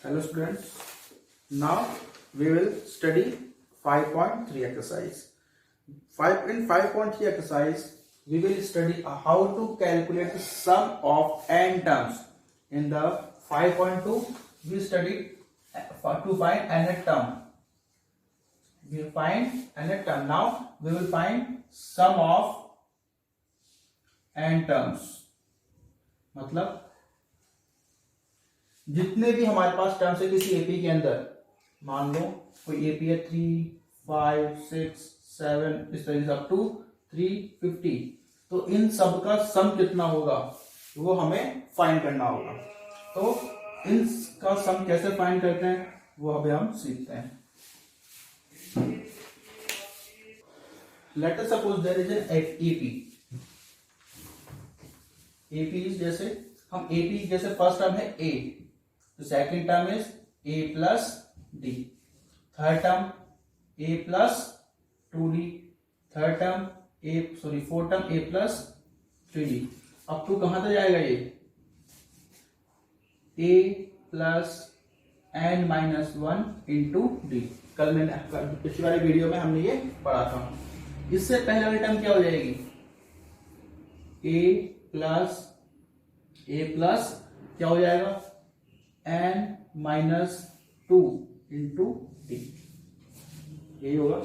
Hello students, now we will study 5.3 exercise. In 5.3 exercise, we will study how to calculate the sum of n terms. In the 5.2, we studied to find n term. We will find n term. Now we will find sum of n terms. मतलब जितने भी हमारे पास terms है किसी AP के अंदर, मान लो कोई एपी है 3, 5, 6, 7 इस तरीके से अप टू 350, तो इन सब का सम कितना होगा वो हमें फाइंड करना होगा। तो इनका सम कैसे फाइंड करते हैं वो अभी हम सीखते हैं। Let us suppose there is an AP. AP is जैसे हम एपी जैसे फर्स्ट टर्म है ए, तो second term is A plus D, third term A plus 2d, third term fourth term A plus 3d। अब टू कहां तक जाएगा ये A plus N minus 1 into D. कल मैंने पिछली वाली वीडियो में हमने ये पढ़ा था। इससे पहले वाली टर्म क्या हो जाएगी ए प्लस क्या हो जाएगा एन माइनस 2 इंटू डी, यही होगा।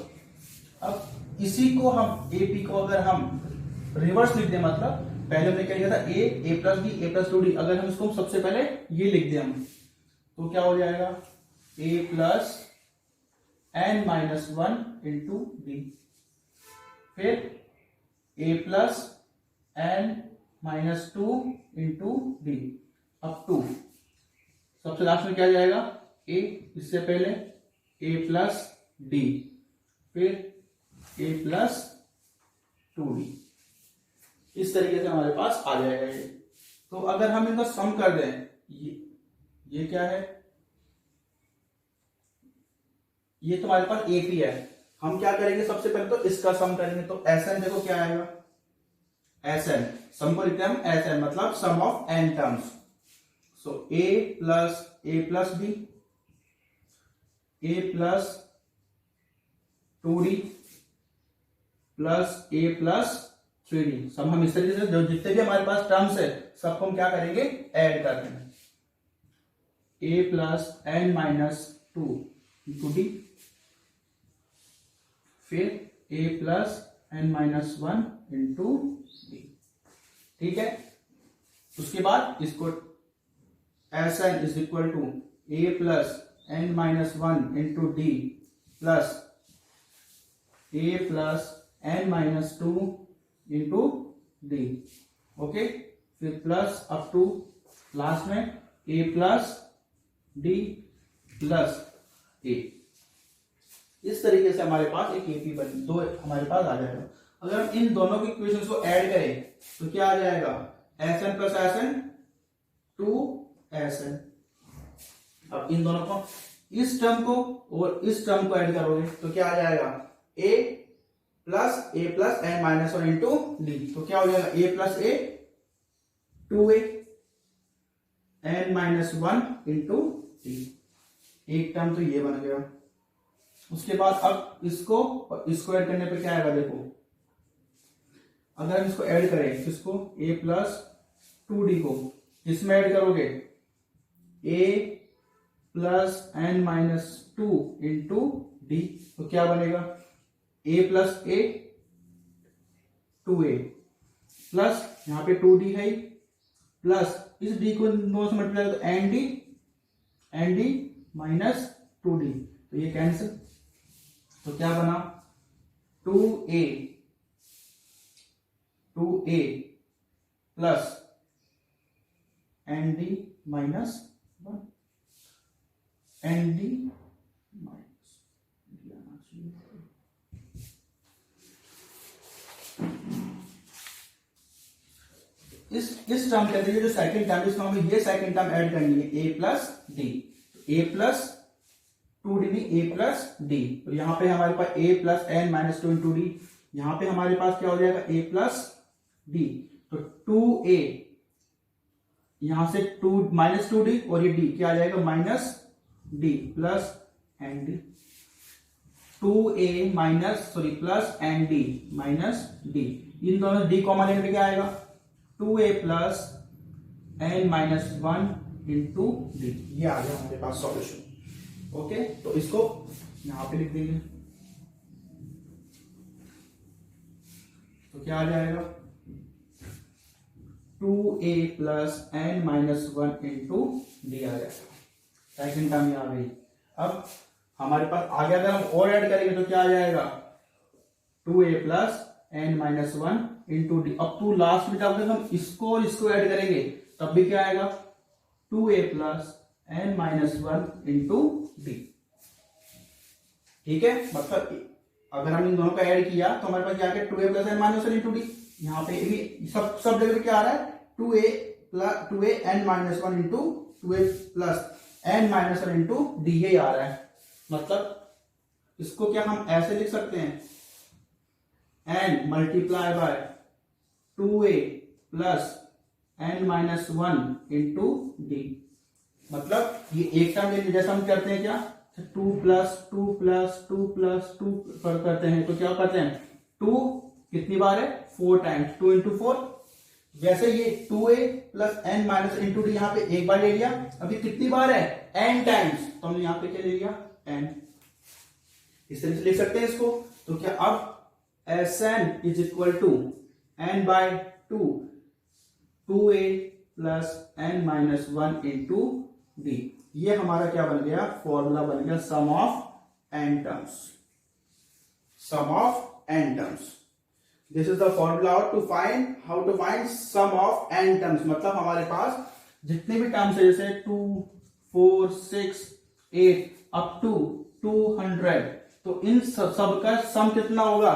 अब इसी को हम एपी को अगर हम रिवर्स लिख दें, मतलब पहले हमने क्या लिखा था ए plus B A plus 2d, अगर हम इसको सबसे पहले ये लिख दें हम, तो क्या हो जाएगा ए plus N minus 1 into D, फिर ए plus N minus 2 into D up to सबसे लास्ट में क्या जाएगा ए, इससे पहले ए प्लस डी, फिर ए प्लस 2d। इस तरीके से हमारे पास आ जाएगा ये। तो अगर हम इनका सम कर दें, ये क्या है, ये तो हमारे पास एपी है। हम क्या करेंगे सबसे पहले तो इसका सम करेंगे, तो एसएन देखो क्या आएगा, एसएन सम को लिखते हैं हम एसएन, मतलब sum of N terms. So A plus B A plus 2d plus A plus 3d। सब हम इस तरीके से जो जितने भी हमारे पास टर्म्स है सबको हम क्या करेंगे ऐड कर देंगे। A plus N minus 2 into D, फिर ए plus N minus 1 into D, ठीक है। उसके बाद इसको s N is equal to A plus N minus 1 into d plus A plus N minus 2 into d, okay. फिर plus up to last में a plus d plus a. इस तरीके से हमारे पास एक एपी बन दो हमारे पास आ जाएगा। अगर हम इन दोनों की इक्वेशंस को ऐड करें तो क्या आ जाएगा S N plus S N 2SN। अब इन दोनों को, इस टर्म को और इस टर्म को ऐड करोगे तो क्या आ जाएगा ए plus N minus 1 into D, तो क्या हो जाएगा ए plus a 2a N minus 1 into d. एक टर्म तो ये बन गया। उसके बाद अब इसको और इसको ऐड करने पे क्या आएगा देखो, अगर हम इसको ऐड करें किसको a प्लस 2d को, इसमें ऐड करोगे a plus N minus 2 into D, तो क्या बनेगा a plus a 2a plus यहां पे 2d है प्लस इस d को दोनों से मल्टीप्लाई तो एन डी माइनस 2d, तो ये कैंसिल, तो क्या बना 2a plus N D minus 1 N D minus, इस टर्म के अंदर जो सेकंड टर्म इसमें हमें ये सेकंड टर्म ऐड करनी है A plus D, A plus 2d भी ए प्लस डी, तो यहां पे हमारे पास A plus N minus 2 into D, यहां पे हमारे पास क्या हो जाएगा ए प्लस डी, तो 2a यहां से 2 माइनस 2d और ये d क्या आ जाएगा minus D plus N D, 2a minus sorry plus N D minus D, इन दोनों डी कॉमन लेने पे क्या आएगा 2a plus N minus 1 into D, ये आ गया हमारे पास सॉल्यूशन। ओके, तो इसको यहां पे लिख देंगे, तो क्या आ जाएगा 2a plus N minus 1 into D आ जाएगा, सेकंड टर्म ये आ गई। अब हमारे पास आगे अगर हम और ऐड करेंगे तो क्या आ जाएगा 2a plus N minus 1 into D. अब टू लास्ट में जब हम इसको और इसको ऐड करेंगे तब भी क्या आएगा 2a plus N minus 1 into D. ठीक है, मतलब अगर हम इन दोनों का ऐड किया तो हमारे पास क्या आ गया 2a plus N minus 1 into D. यहाँ पे भी सब जगह पे क्या आ रहा है 2a N minus 1 into 2a plus N minus 1 into D, ये आ रहा है। मतलब इसको क्या हम ऐसे लिख सकते हैं N multiply by 2a plus N minus 1 into D. मतलब ये एक टर्म ले, जैसा हम करते हैं क्या 2 प्लस 2 प्लस 2 प्लस 2 पर करते हैं, तो क्या करते हैं 2 कितनी बार है 4 टाइम्स, 2 इंटू 4। वैसे ये 2a plus N minus into D यहाँ पे एक बार ले लिया, अभी कितनी बार है n टाइम्स, तो हमने यहाँ पे क्या ले लिया n। इस तरह से लिख सकते हैं इसको। तो क्या अब Sn is equal to n by 2 2a plus N minus 1 into D, ये हमारा क्या बन गया फॉर्मूला बन गया sum of n terms, sum of n terms. This is the formula to find how to find sum of n terms. मतलब हमारे पास जितने भी टर्म्स है जैसे 2 4 6 8 अप टू 200, तो इन सब का सम कितना होगा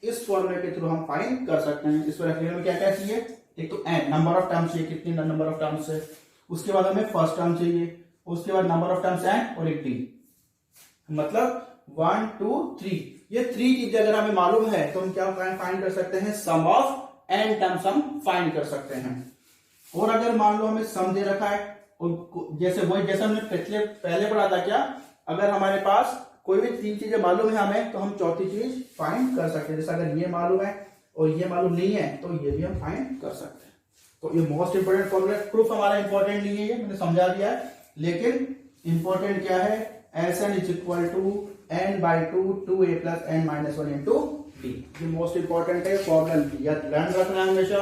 इस फॉर्मूले के थ्रू हम फाइंड कर सकते हैं। इस रखने में क्या क्या चाहिए, एक तो n नंबर ऑफ टर्म्स चाहिए, कितनी नंबर ऑफ टर्म्स है, उसके बाद हमें फर्स्ट टर्म चाहिए, उसके बाद नंबर ऑफ टर्म्स n और एक d, मतलब 1 2 3, ये 3 चीजें अगर हमें मालूम है तो हम क्या फाइंड कर सकते हैं सम ऑफ n टर्म्स हम फाइंड कर सकते हैं। और अगर मान लो हमें सम दे रखा है और जैसे हमने पहले पढ़ा था क्या, अगर हमारे पास कोई भी 3 चीजें मालूम है हमें तो हम चौथी चीज फाइंड कर सकते हैं। जैसे अगर ये मालूम है और ये मालूम नहीं है तो ये भी हम फाइंड कर सकते हैं। तो ये मोस्ट इंपोर्टेंट फॉर्मूला, प्रूफ हमारा इंपॉर्टेंट नहीं है, ये मैंने समझा दिया है, लेकिन इंपॉर्टेंट क्या है Sn is equal to n by 2 2a plus N minus 1 into D. ये मोस्ट इंपॉर्टेंट है फॉर्मूला, याद लर्न रखना है हमेशा,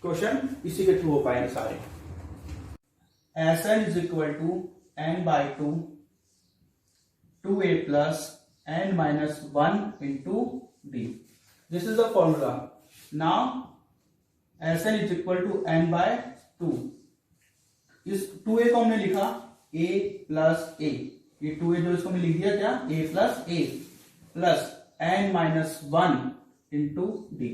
क्वेश्चन इसी के थ्रू हो पाएंगे सारे। Sn is equal to n by 2 2a plus N minus 1 into D, this is the formula. Now Sn is equal to n by 2, इस 2a को हमने लिखा a प्लस a, ये 2a जो इसको हमने लिख दिया क्या a plus n minus 1 into D.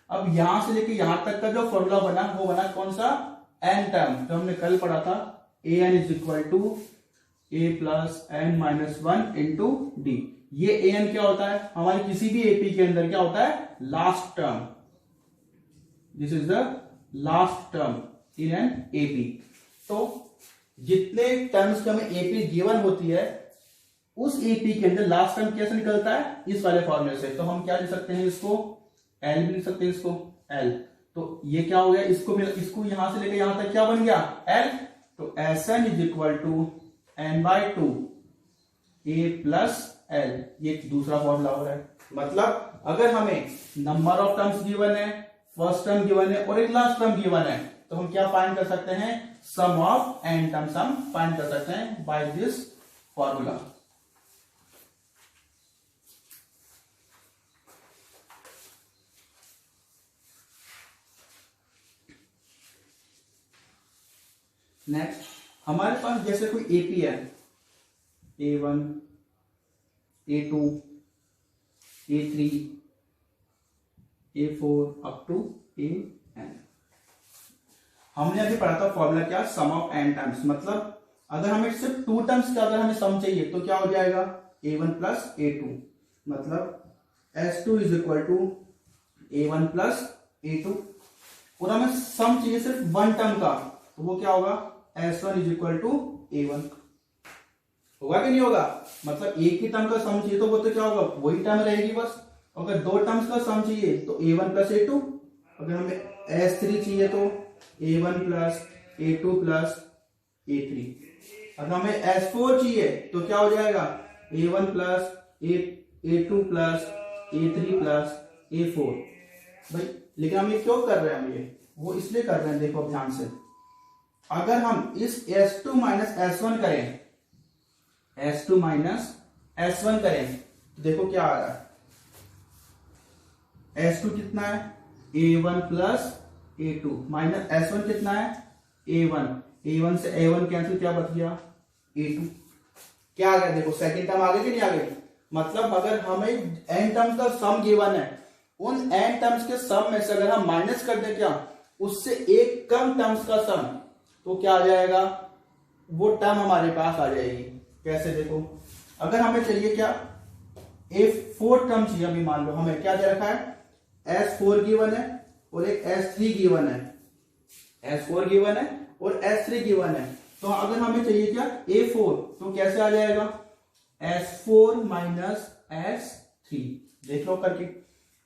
अब यहां से लेके यहां तक का जो फॉर्मूला बना वो बना कौन सा n टर्म, जो हमने कल पढ़ा था an is equal to a plus N minus 1 into D. ये an क्या होता है हमारे किसी भी एपी के अंदर क्या होता है last term, this is the last term in an AP. तो जितने टर्म्स के हमें एपी गिवन होती है उस एपी के अंदर लास्ट टर्म कैसे निकलता है इस वाले फॉर्मूले से। तो हम क्या लिख सकते हैं इसको एल भी लिख सकते हैं, इसको एल। तो ये क्या हो गया, इसको यहां से लेकर यहां तक क्या बन गया एल। तो Sn is equal to n by 2 a plus L, ये दूसरा फॉर्मूला हो रहा है। मतलब अगर हमें नंबर ऑफ टर्म्स गिवन है, फर्स्ट टर्म गिवन है और एक लास्ट टर्म गिवन है, तो हम क्या फाइंड कर सकते हैं सम ऑफ n टर्म्स हम फाइंड कर सकते हैं बाय दिस फॉर्मूला। नेक्स्ट हमारे पास जैसे कोई एपी है A1 A2 A3 A4 up to AN। हमने अभी पढ़ा था फॉर्मूला क्या सम ऑफ n टर्म्स। मतलब अगर हमें सिर्फ 2 टर्म्स का अगर हमें सम चाहिए तो क्या हो जाएगा A1 प्लस A2, मतलब S2 is equal to A1 plus A2। और हमें सम चाहिए सिर्फ 1 टर्म का, तो वो क्या होगा S1 is equal to A1। होगा कि नहीं होगा? मतलब एक ही टर्म का सम चाहिए तो वो तो क्या होगा, वही टर्म रहेगी बस। अगर दो टर्म्स का सम चाहिए तो a1 प्लस a2, अगर हमें s3 चाहिए तो a1 plus a2 plus a3, अगर हमें s4 चाहिए तो क्या हो जाएगा, a1 plus a2 plus a3 plus a4। भाई लेकिन हम ये क्यों कर रहे हैं, हम ये वो इसलिए कर रहे हैं, देखो अब ध्यान से, अगर हम इस s2 माइनस s1 करें, s2 माइनस s1 करें तो देखो क्या आ रहा है, s2 कितना है a1 plus a2 minus s1 कितना है a1 से a1 कैंसिल, क्या बच गया a2। क्या आ गया देखो, सेकंड टर्म आ गई कि नहीं आ गई? मतलब अगर हमें n टर्म्स का सम गिवन है, उन n टर्म्स के सम में से अगर हम माइनस कर दें क्या, उससे एक कम टर्म्स का सम, तो क्या आ जाएगा, वो टर्म हमारे पास आ जाएगी। कैसे देखो, अगर हमें चाहिए क्या, a4 टर्म चाहिए, अभी मान लो हमें क्या दे रखा है, s4 गिवन है और एक s3 गिवन है, s4 गिवन है और s3 गिवन है। तो अगर हमें चाहिए क्या a4, तो कैसे आ जाएगा, s4 माइनस s3, देख लो करके,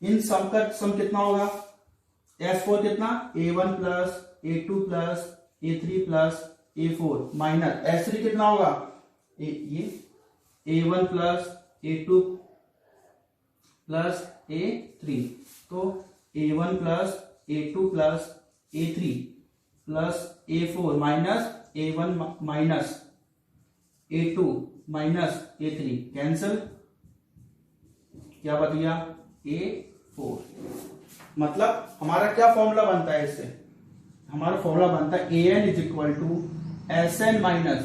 इन सम का सम कितना होगा, s4 कितना a1 plus a2 plus a3 plus a4 minus s3 कितना होगा, ये a1 plus a2 plus a3, तो a1 plus a2 plus a3 plus a4 minus a1 minus a2 minus a3 cancel, क्या बच गया a4। मतलब हमारा क्या फॉर्मूला बनता है इससे, हमारा फॉर्मूला बनता है an is equal to sn minus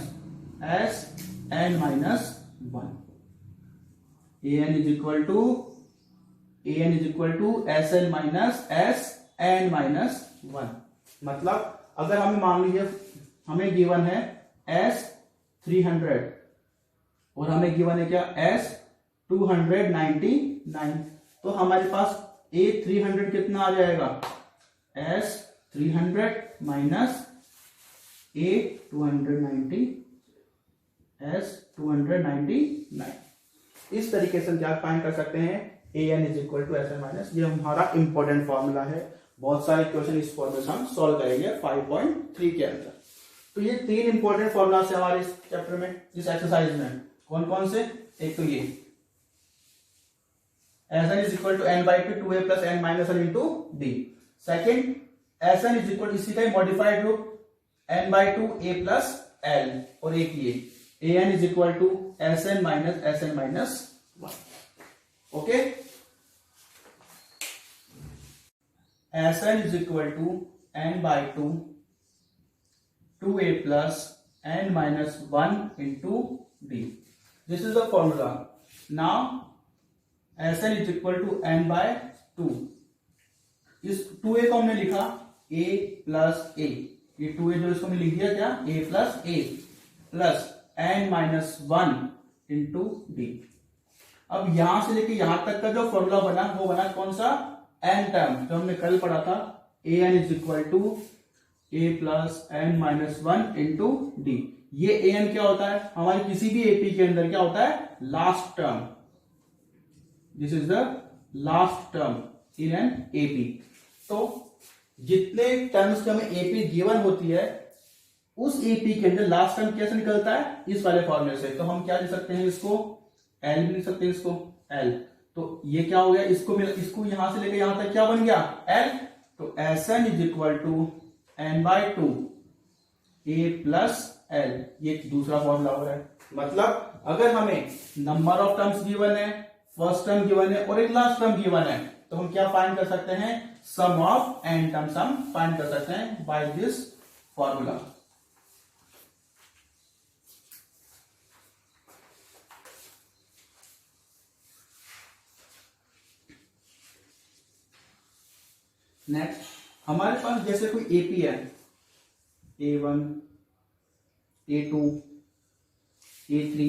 sn minus 1, an is equal to sn minus sn minus 1। मतलब अगर हमें मान लीजिए हमें गिवन है s300 और हमें गिवन है क्या s299, तो हमारे पास a300 कितना आ जाएगा, s300 माइनस a299, s299। इस तरीके से क्या फाइंड कर सकते हैं, an is equal to sn minus, ये हमारा इंपॉर्टेंट फॉर्मूला है। बहुत सारे क्वेश्चन इस फॉर्मूले से हम सॉल्व करेंगे 5.3 के अंदर। तो ये तीन इंपॉर्टेंट फॉर्मूला है हमारे इस चैप्टर में, इस एक्सरसाइज में। कौन कौन से, एक तो ये sn is equal to n by two 2a plus n minus 1 into d। Second sn is equal इसी का मॉडिफाइड रूप n by two a plus l, और एक ये an is equal to sn minus sn minus 1। Okay, sn is equal to n by two 2a plus n minus 1 into d। This is the formula. Now sn is equal to n by 2, इस 2a को हमने लिखा a plus a, ये 2a जो इसको हमने लिख दिया क्या a plus n minus 1 into d। अब यहां से लेके यहां तक का जो फॉर्मूला बना वो बना कौन सा, n टर्म, जो हमने कल पढ़ा था, an is equal to a plus n minus 1 into d। ये an क्या होता है, हमारे किसी भी एपी के अंदर क्या होता है, last term. This is the last term in an AP. तो जितने टर्म्स की हमें एपी गिवन होती है, उस एपी के अंदर लास्ट टर्म कैसे निकलता है, इस वाले फॉर्मूले से। तो हम क्या लिख सकते हैं, इसको एल भी लिख सकते हैं, इसको एल। तो ये क्या हो गया, इसको यहां से लेकर यहां तक क्या बन गया एल। तो S N is equal to N by two A plus L, ये दूसरा फॉर्मूला हो रहा है। मतलब अगर हमें नंबर ऑफ टर्म्स गिवन है, फर्स्ट टर्म गिवन है और एक लास्ट टर्म गिवन है, तो हम क्या फाइंड कर सकते हैं, सम ऑफ एन टर्म्स हम फाइंड कर सकते हैं बाय दिस फॉर्मूला। नेक्स्ट हमारे पास जैसे कोई एपी है, A1, A2, A3,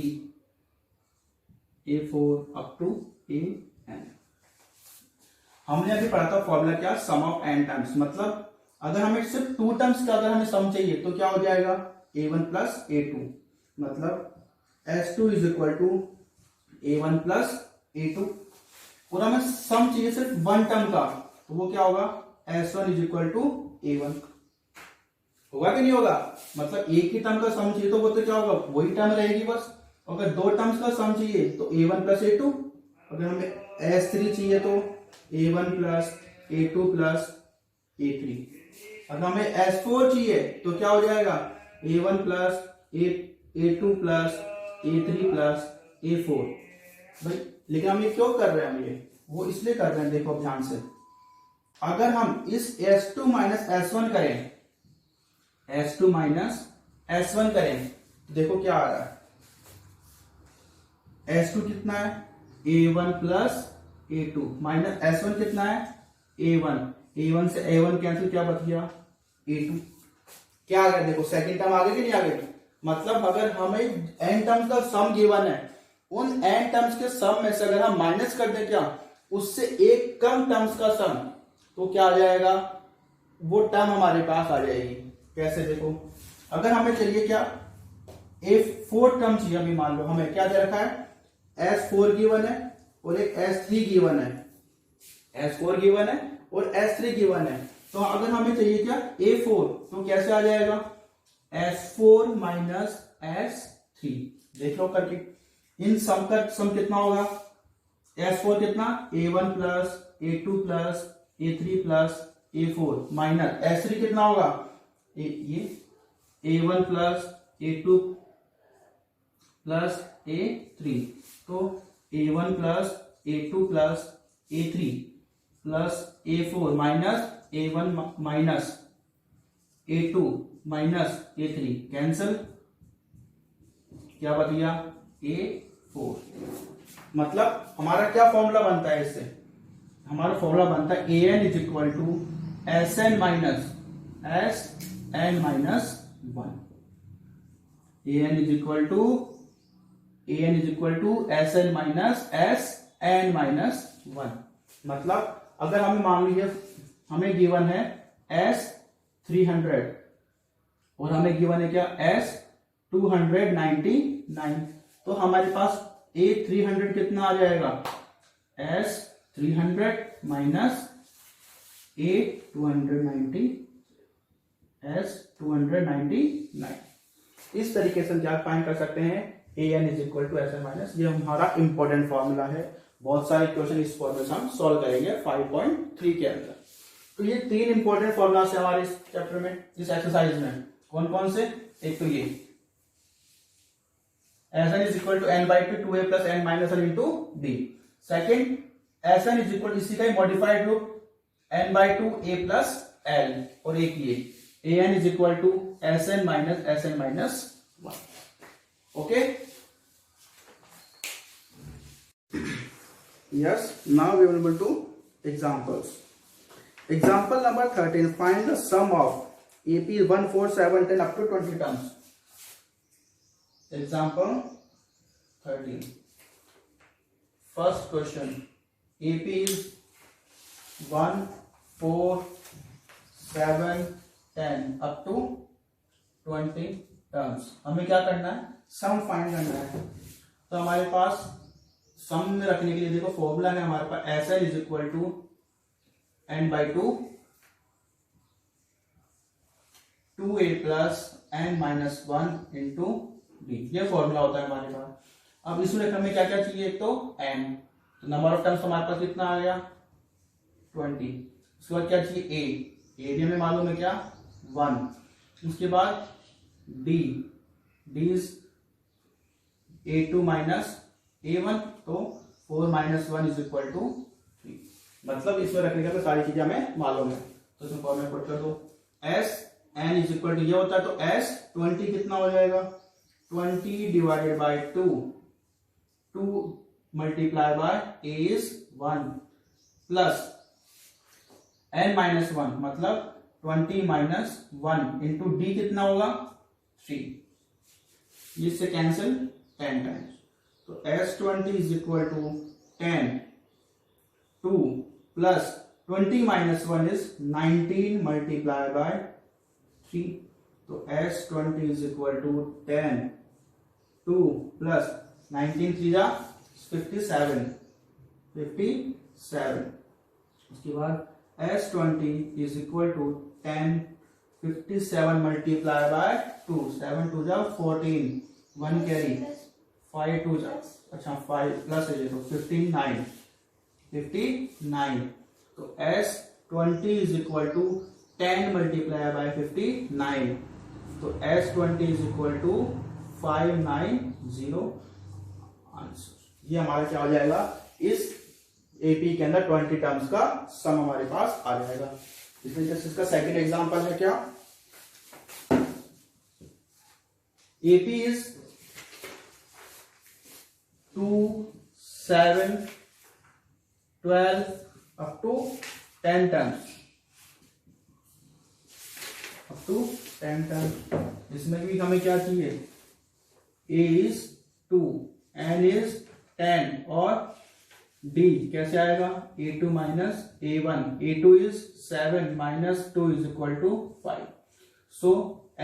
A4 up to AN। हमने अभी पढ़ा था फॉर्मूला क्या, सम ऑफ n टर्म्स। मतलब अगर हमें सिर्फ 2 टर्म्स का अगर हमें सम चाहिए तो क्या हो जाएगा, A1 प्लस A2। मतलब S2 is equal to A1 plus A2, और हमें सम चाहिए सिर्फ वन टर्म का, तो वो क्या होगा, S1 is equal to A1, होगा कि नहीं होगा, मतलब एक ही टर्म का सम चाहिए तो वो तो क्या होगा, वही टर्म रहेगी बस। अगर दो टर्म्स का सम चाहिए तो A1 प्लस A2, अगर हमें S3 चाहिए तो A1 plus A2 plus A3, अगर हमें S4 चाहिए तो क्या हो जाएगा, A1 plus A2 plus A3 plus A4। भाई लेकिन हम ये क्यों कर रहे हैं, हम ये वो इसलिए कर रहे हैं, देखो अब ध्यान से, अगर हम इस S2 माइनस S1 करें, S2 माइनस S1 करें, तो देखो क्या आ रहा है, S2 कितना है, A1 plus A2 minus S1 कितना है, A1, A1 से A1 कैंसिल, क्या बच गया, A2, क्या आ गया, देखो सेकंड टर्म आ गया कि नहीं आ गया। मतलब अगर हमें n टर्म्स का सम गिवन है, उन n टर्म्स के सम में से अगर हम माइनस कर दें क्या, उससे एक कम टर्म्स का सम, तो क्या आ जाएगा, वो टर्म हमारे पास आ जाएगी। कैसे, देखो अगर हमें चाहिए क्या, A4 टर्म चाहिए, अभी मान लो हमें क्या दे रखा है, S4 गिवन है और एक S3 गिवन है, S4 गिवन है और S3 गिवन है, तो अगर हमें चाहिए क्या, A4, तो कैसे आ जाएगा, S4 माइनस S3, देख लो करके, इन सम का सम कितना होगा, S4 कितना, A1 plus A2 plus A3 plus A4 minus S3 कितना होगा, ये A1 plus A2 plus A3, तो A1 plus A2 plus A3 plus A4 minus A1 minus A2 minus A3, cancel, क्या बच गया, A4। मतलब हमारा क्या फॉर्मूला बनता है इससे, हमारा फॉर्मूला बनता है AN is equal to SN minus SN minus 1, AN is equal to SN minus SN minus 1। मतलब अगर हमें मान लीजिए हमें गिवन है S300 और हमें गिवन है क्या, S299, तो हमारे पास A300 कितना आ जाएगा, S300 माइनस A299, S299। इस तरीके से क्या फाइंड कर सकते हैं, AN is equal to SN minus, ये हमारा इंपॉर्टेंट फॉर्मूला है। बहुत सारे क्वेश्चन इस फॉर्मूले से हम सॉल्व करेंगे 5.3 के अंदर। तो ये तीन इंपॉर्टेंट फॉर्मूला है हमारे इस चैप्टर में, इस एक्सरसाइज में। कौन कौन से, एक तो ये SN is equal to n/2 2a plus n minus 1 into b। Second SN is equal, इसी का ही मॉडिफाइड रूप n/2 a प्लस l, और एक ये AN is equal to SN minus SN minus 1। Okay, yes, now we will move to examples. Example number 13, find the sum of AP 1 4 7 10 up to 20 terms. Example 13, first question, AP is 1 4 7 10 up to 20 terms। हमें क्या करना है, sum find करना है। तो हमारे पास सम में रखने के लिए देखो फॉर्मूला है हमारे पास, SN is equal to n/2 2a plus n minus 1 into b, ये फॉर्मूला होता है हमारे पास। अब इस लेकर हमें क्या क्या चाहिए, एक तो n, तो नंबर ऑफ टर्म्स हमारे पास कितना आ गया, 20। उसके बाद क्या चाहिए, a भी हमें मालूम है क्या, 1। उसके बाद d is A2 minus A1, तो 4 माइनस 1 इज इक्वल टू 3। मतलब इसमें रखने के सारी चीजें हमें मालूम है, तो इसमें फॉर्मूला पुट कर दो, SN इज इक्वल टू ये होता है, तो S20 कितना हो जाएगा, 20 divided by 2 multiply by A is 1 plus n minus 1, मतलब 20 माइनस 1 इंटू D कितना होगा, 3, इससे कैंसिल 10 टाइम्स, तो S20 is equal to 10 2 plus 20 minus 1 is 19 multiply by 3, तो S20 is equal to 10 2 plus 19 3 जा 57 उसके बाद S20 is equal to 10 57 multiply by 2 7 2 जा 14 1 कैरी 5 2 जा अच्छा 5 प्लस है तो 59 तो S20 is equal to 10 multiply by 59 तो S20 is equal to 590 answer. ये हमारा क्या हो जाएगा, इस एपी के अंदर 20 टर्म्स का सम हमारे पास आ जाएगा। इसमें जैसे इसका सेकंड एग्जांपल है क्या, AP is 2 7 12 up to 10 terms इसमें भी हमें क्या चाहिए, a is 2 n is 10 और d कैसे आएगा, a2 minus a1 a2 is 7 minus 2 is equal to 5 so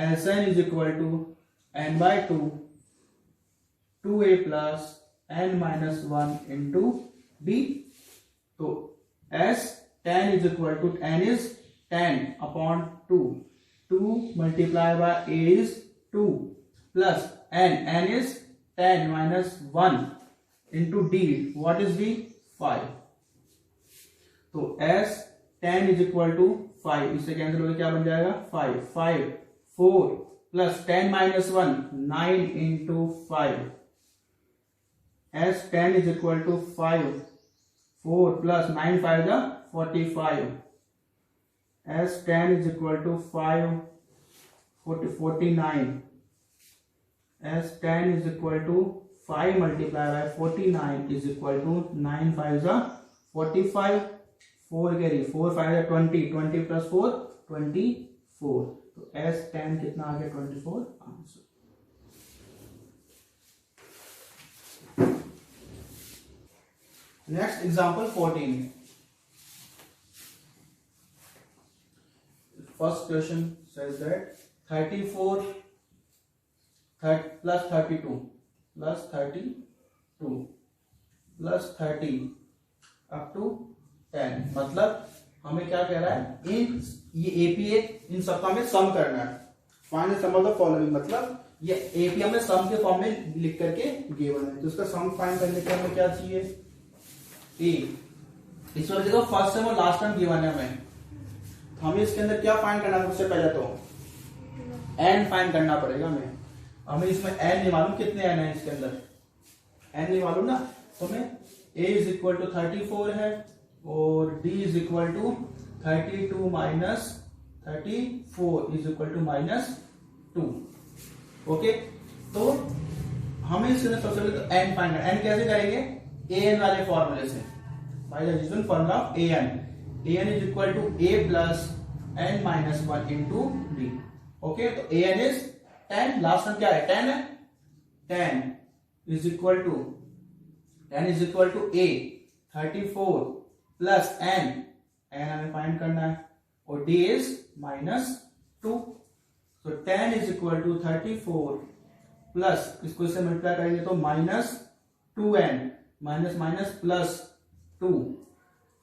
Sn is equal to n by 2 2a plus n minus 1 into d तो S10 is equal to n is 10 upon 2 multiplied by a is 2 plus n is 10 minus 1 into d what is d 5 तो S10 is equal to 5 इससे cancel होकर क्या बन जाएगा 5 4 plus 10 minus 1 9 into 5 S10 is equal to 5 4 plus 9 5 the 45 S10 is equal to 5 49 S10 is equal to 5 multiplied by 49 is equal to 9 5 the 45 4 carry 4 5 the 20 plus 4 24 तो S10 कितना आ गया 24 answer. Next example 14. First question says that 34 plus 32 plus 32 plus 30 up to 10 मतलब हमें क्या कह रहा है, ये एपी इन सबका हमें सम करना है। Find the sum of the following मतलब ये एपी हमें सम के फॉर्म में लिख करके गिवन है, तो इसका सम फाइंड करने के हमें क्या चाहिए, इसमें देखो फर्स्ट टर्म और लास्ट टर्म गिवन है हमें, तो हमें इसके अंदर क्या फाइंड करना है, सबसे पहले तो n फाइंड करना पड़ेगा हमें इसमें n नहीं मालूम कितने n है इसके अंदर, n नहीं मालूम ना, तो हमें a इज इक्वल टू 34 है और d is equal to 32 minus 34 is equal to minus 2 okay. तो हमें इसके अंदर सबसे पहले तो n फाइंड करना, n कैसे करेंगे, an वाले फॉर्मूले से, by the usual formula of an is equal to a plus n minus 1 into d okay. तो an इज 10, लास्ट टर्म क्या है 10 है, 10 is equal to a 34 plus n हमें फाइंड करना है और d इज माइनस 2 तो 10 इज इक्वल टू 34 प्लस इसको इससे मल्टीप्लाई करेंगे तो minus 2n minus minus plus 2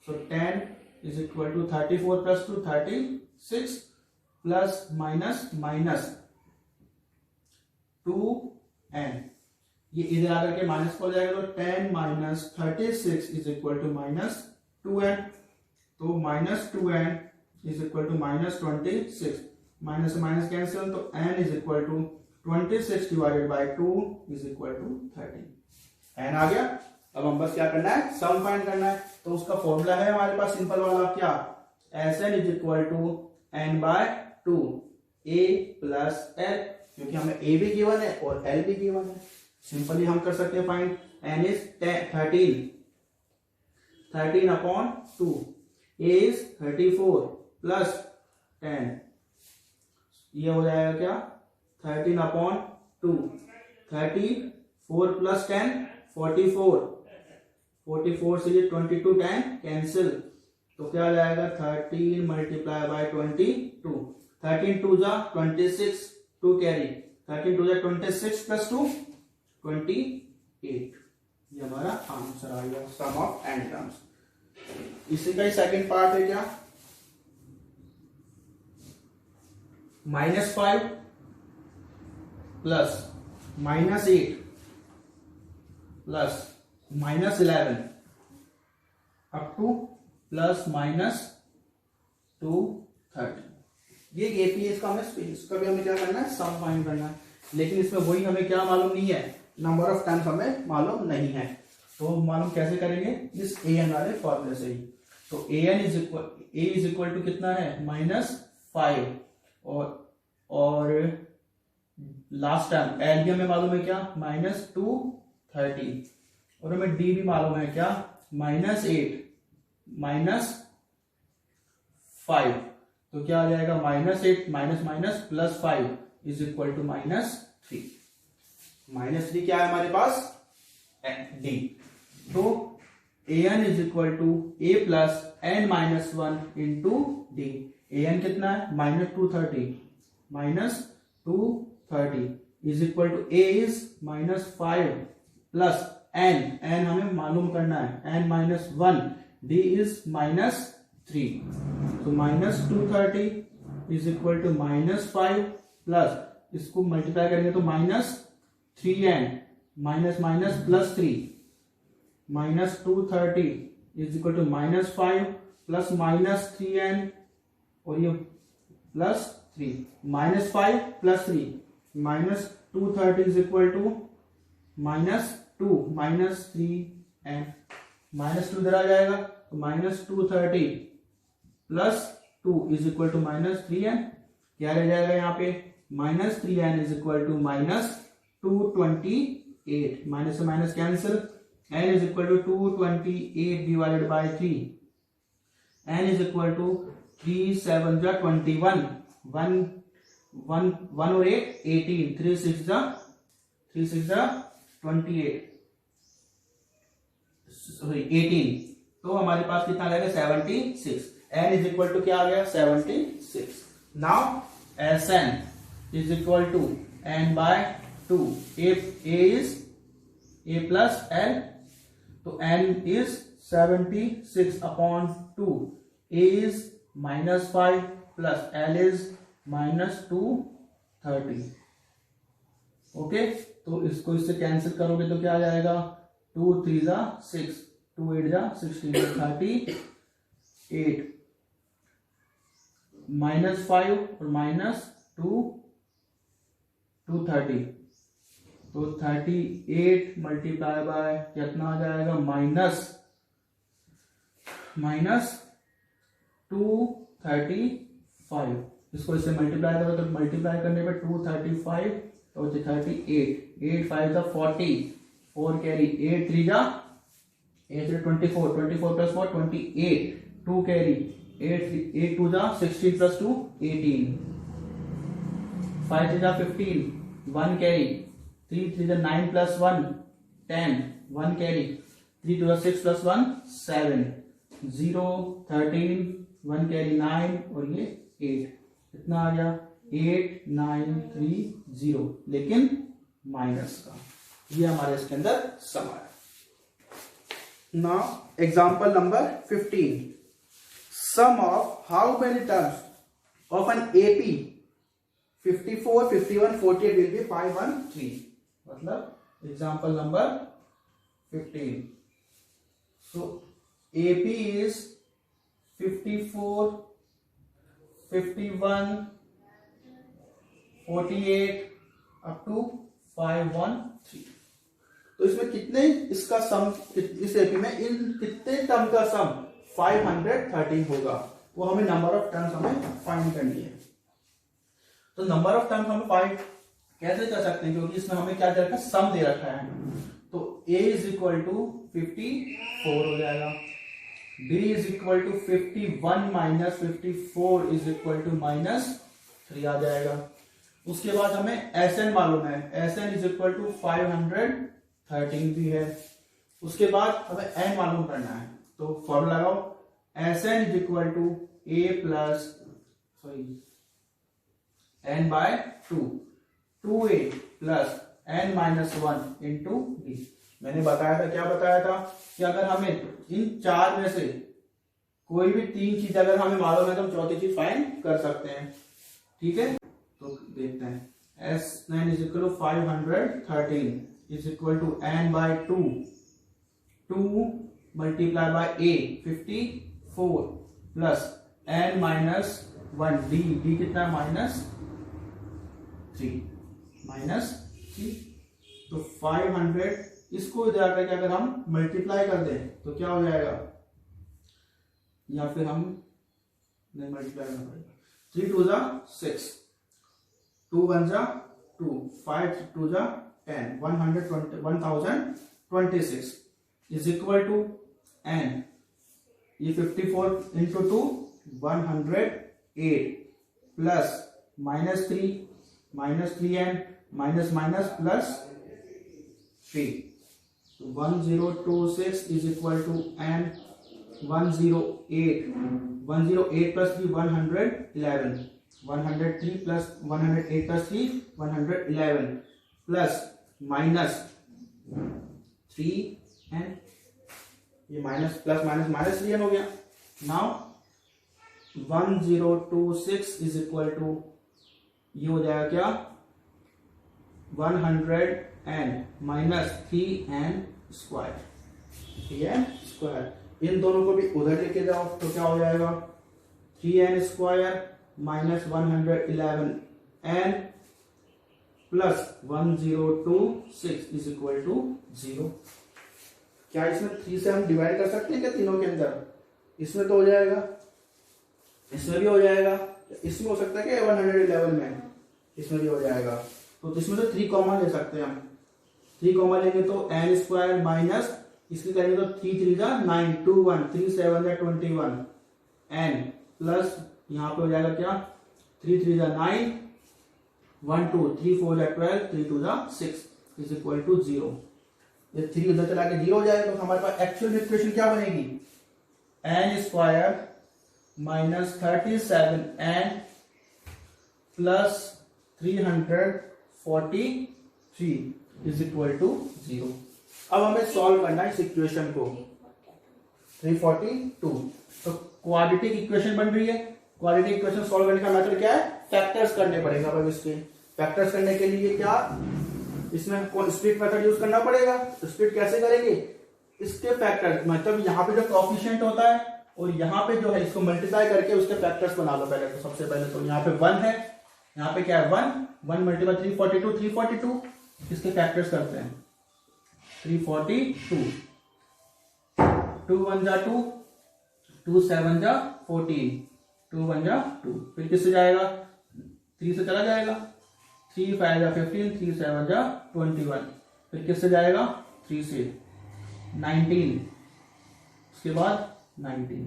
so 10 is equal to 34 plus 2 36 plus minus minus 2n ये इधर आकर के माइनस हो जाएगा तो 10 minus 36 is equal to minus 2n तो minus 2n is equal to minus 26 minus minus cancel तो n is equal to 26 divided by 2 is equal to 13 n आ गया। अब हम बस क्या करना है, सम फाइंड करना है, तो उसका फॉर्मूला है हमारे पास सिंपल वाला क्या, Sn is equal to n by 2 a plus l, क्योंकि हमें a भी गिवन है और l भी गिवन है, सिंपली हम कर सकते हैं find, n is 13 upon 2 a is 34 plus 10 ये हो जाएगा क्या 13 अपॉन 2 34 प्लस 10 44 से ये 22 10 कैंसिल तो क्या आ जाएगा 13 मल्टीप्लाई बाय 22 13 2 जा 26 2 कैरी 13 2 जा 26 प्लस 2 28। ये हमारा आंसर आ गया सम ऑफ n टर्म्स। इसी का ही सेकंड पार्ट है क्या, -5 plus -8 plus -11 up two plus -230। ये एपी इसका इसका भी हमें क्या करना है, सम फाइंड करना है। लेकिन इसमें वही हमें क्या मालूम नहीं है, नंबर ऑफ टाइम्स हमें मालूम नहीं है। तो मालूम कैसे करेंगे, इस ए एन वाले फॉर्मूले से ही। तो a n is equal to कितना है, -5 और लास्ट टाइम एल भी हमें मालूम है क्या, -230 और हमें डी भी मालूम है क्या, -8 -5। तो क्या आ जाएगा, -8 माइनस +5 इज इक्वल टू -3। -3 क्या है हमारे पास, डी। तो a n is equal to A plus n -1 into d. A n कितना है, -230 is equal to a is -5 plus n हमें मालूम करना है, n-1, डी इज -3। तो -230 इज इक्वल टू -5 प्लस इसको मल्टीप्लाई करेंगे तो -3n minus +3 -230 is equal to -5 plus -3n और ये +3 -5 + 3 -230 इज इक्वल टू -2 -3n -2 इधर आ जाएगा तो -230 + 2 इज इक्वल टू -3n। क्या रह जाएगा यहाँ पे, -3n is equal to -228। Minus से minus cancel, n is equal to 228 divided by 3। n is equal to 3 7 जा 21, 1 और 8 18, 3 6 जा 28, सॉरी 18। तो हमारे पास कितना आ जाएगा, 76। n इज इक्वल टू क्या आ गया, 76। Now Sn is equal to n by 2। a is a plus l, तो n is 76 upon 2। a is -5 plus l is -230। Okay, तो इसको इससे कैंसिल करोगे तो क्या आ जाएगा, 2 3 जा 6, 2 8 जा 16, 38 -5 और -230। तो 38 मल्टीप्लाई बाय कितना आ जाएगा, -235। इसको इससे मल्टीप्लाई करो तो मल्टीप्लाई करने पे 235 तो 38, 8 5 जा 40, 4 कैरी, 8 3 जा 24, 24 + 4 28, 2 कैरी, 8 2 जा 16 + 2 18, 5 3 जा 15, 1 कैरी, 3 3 जा 9 + 1 10, 1 कैरी, 3 2 जा 6 + 1 7, 0 13, 1 कैरी 9 और ये 8। कितना आ गया, 8930, लेकिन माइनस का। ये हमारे इसके अंदर सम आया। Now example number 15, sum of how many terms of an AP 54 51 48 will be 513। मतलब example number 15, so AP is 54 51 48 up to 513। तो इसमें कितने, इसका सम, इस एपी में इन कितने टर्म का सम 513 होगा, वो हमें नंबर ऑफ टर्म्स हमें फाइंड करनी है। तो नंबर ऑफ टर्म्स हम फाइंड कैसे कर सकते हैं, क्योंकि इसमें हमें क्या दे रखा है, सम दे रखा है। तो a इज इक्वल टू 54 हो जाएगा, b is equal to 51 minus 54 is equal to -3 आ जाएगा। उसके बाद हमें Sn मालूम है, Sn इज इक्वल टू 513 भी है। उसके बाद हमें n मालूम करना है, तो फॉर्मूला लगाओ, Sn is equal to a plus n by 2, 2a plus n minus one into D. मैंने बताया था, क्या बताया था कि अगर हमें इन चार में से कोई भी तीन चीज अगर हमें मालूम है तो हम चौथी चीज फाइंड कर सकते हैं। ठीक है, तो देखते हैं। S9 is equal to 513 is equal to n by 2 multiply by a 54 plus n minus 1 d कितना माइनस 3 तो 500 इसको इधर करके अगर हम मल्टीप्लाई कर दें तो क्या हो जाएगा, या फिर हम नहीं मल्टीप्लाई करना पड़ेगा। 3 2 जा 6, 2 1 जा 2, 5 2 जा 10, 1026 इज इक्वल टू n, ये 54 into 2 108 plus -3n minus minus plus 3, तो 1026 is equal to n 108 plus 3 111, 103 plus 108 plus 3 111 plus minus 3n, ये minus plus minus minus 3n हो गया। नाउ 1026 इज इक्वल टू ये हो जाएगा क्या 100n minus 3n square, 3n square. इन दोनों को भी उधर लेके जाओ तो क्या हो जाएगा 3n square minus 111n plus 1026 is equal to 0। क्या इसमें 3 से हम डिवाइड कर सकते हैं क्या तीनों के अंदर? इसमें तो हो जाएगा, इसमें भी हो जाएगा, इसमें हो सकता है क्या 111 में, इसमें भी हो जाएगा। तो इसमें तो 3 कॉमन ले सकते हैं हम, 3 कॉमन लेंगे तो n स्क्वायर माइनस इसकी करेंगे तो 3 3 जा 9, 2 1 3 7 जा 21 n प्लस यहाँ पे हो जाएगा क्या 3 3 जा 9, 1 2 3 4 जा 12, 3 2 जा 6 इज इक्वल टू 0। ये 3 उधर चला के 0 हो जाएगा तो हमारे पास एक्चुअल इक्वेशन क्या बनेगी n square minus 37n plus 343 is equal to 0। अब हमें सॉल्व करना है इस इक्वेशन को 342। तो क्वाड्रेटिक इक्वेशन बन रही है। क्वाड्रेटिक इक्वेशन सॉल्व करने का मेथड क्या है, फैक्टर्स करने पड़ेगा। अब इसके फैक्टर्स करने के लिए क्या इसमें स्प्लिट मेथड यूज करना पड़ेगा। तो स्प्लिट कैसे करेंगे, इसके फैक्टर्स मतलब यहाँ पे जो कोएफिशिएंट होता है और यहाँ पे जो है इसको मल्टीप्लाई करके उसके फैक्टर्स बना लो पहले। तो सबसे पहले तो यहाँ पे 1 है, यहाँ पे क्या है 1 मल्टीप्लाई 342 इसके फैक्टर्स करते हैं 342, 2 1 जा 2, 2 7 जा 14, 2 1 जा 2, फिर किससे जाएगा 3 से चला जाएगा, 3 5 जा 15, 3 7 जा 21, फिर किससे जाएगा 3 से 19, उसके बाद 19,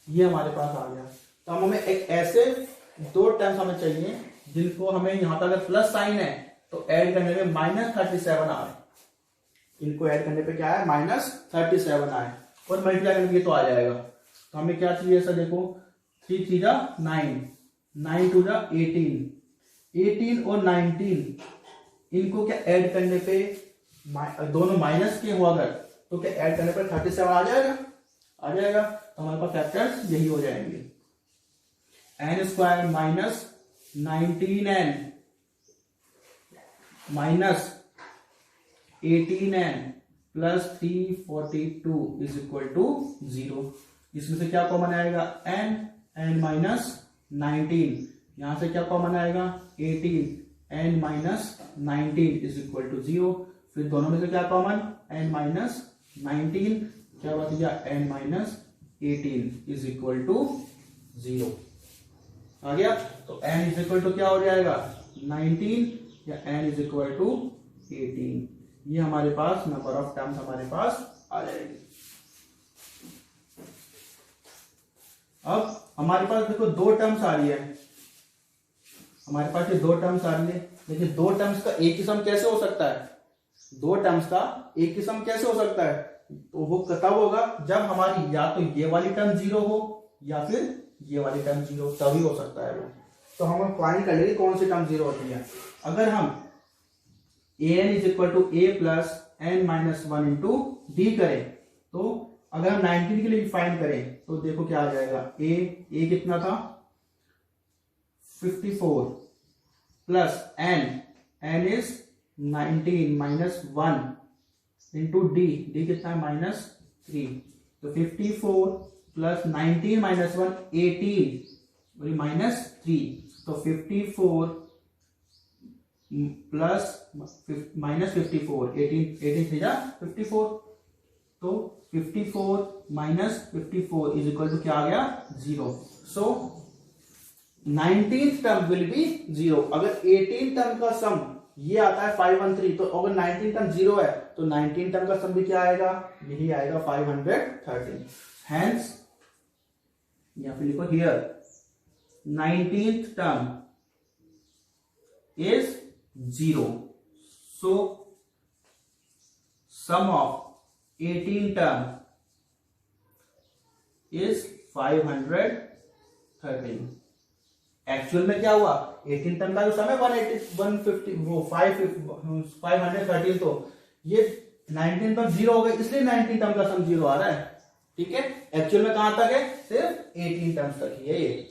ये हमारे पास आ गया। तो हम हमें एक ऐसे 2 टर्म्स हमें चाहिए जिनको हमें यहाँ पर अगर प्लस साइन है तो ऐड करने में -37 आए, इनको ऐड करने पे क्या है -37 आए और मल्टीप्लाई करने के तो आ जाएगा। तो हमें क्या चाहिए ऐसा देखो 3 3 जा 9, 9 2 जा 18 और 19 इनको क्या ऐड करने पे दोनों माइनस के हो अगर तो क्या ऐड करने पर 37 आ जाएगा। तो हमारे पास फैक्टर्स यही हो जाएंगे n square minus 19n minus 18n plus 342 is equal to 0। इसमें से क्या कॉमन आएगा n माइनस 19, यहां से क्या कॉमन आएगा 18 n minus 19 is equal to 0। फिर दोनों में से क्या कॉमन n माइनस 19 क्या बच गया n minus 18 is equal to 0 आ गया। तो n इज इक्वल टू क्या हो जाएगा 19 या n इज इक्वल टू 18, ये हमारे पास नंबर ऑफ टर्म्स हमारे पास आ जाएगी। अब हमारे पास देखो 2 टर्म्स आ रही है, हमारे पास ये 2 टर्म्स आ रही है, लेकिन 2 टर्म्स का एक ही सम कैसे हो सकता है, 2 टर्म्स का एक ही सम कैसे हो सकता है, तो वो तब होगा जब हमारी या तो ये वाली टर्म 0 हो या फिर ये वाली टर्म 0, तभी हो सकता है वो। तो हम फाइंड कर लेंगे कौन सी टर्म 0 होती है। अगर हम a n is equal to A plus N minus one into d करें, तो अगर हम 19 के लिए फाइंड करें तो देखो क्या आ जाएगा, ए कितना था 54 plus n is 19 minus 1 into d कितना है -3, तो 54 प्लस 19 माइनस 1 18 -3, तो 54 प्लस -54 18 थ्री जा 54, तो 54 माइनस 54 इज इक्वल टू क्या आ गया 0। सो 19th टर्म विल बी 0। अगर 18 टर्म का सम ये आता है 513, तो अगर 19 टर्म 0 है तो 19 टर्म का सम भी क्या आएगा, यही आएगा 513। हेंस या फिर लिखो here 19th term is 0। So sum of 18 term is 513। Actual में क्या हुआ, 18 टर्म का जो सम है 150 वो 513, तो ये 19 टर्म 0 हो गए, इसलिए 19 टर्म का सम 0 आ रहा है। ठीक है, एक्चुअल में कहां तक है, सिर्फ 18 टर्म्स तक ही है ये।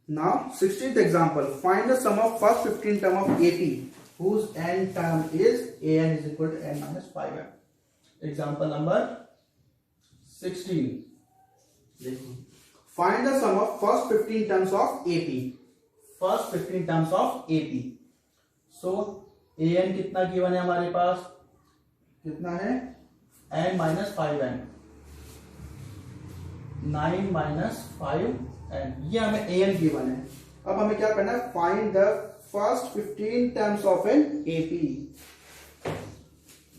Now 16th example, find the sum of first 15 term of AP whose n term is an is equal to n minus 5n. Example number 16. देखो, find the sum of first 15 terms of AP. First 15 terms of AP. So an कितना given है हमारे पास, कितना है n minus 5n, 9 minus 5n, ये हमें an given है। अब हमें क्या करना है, find the first 15 terms of an AP.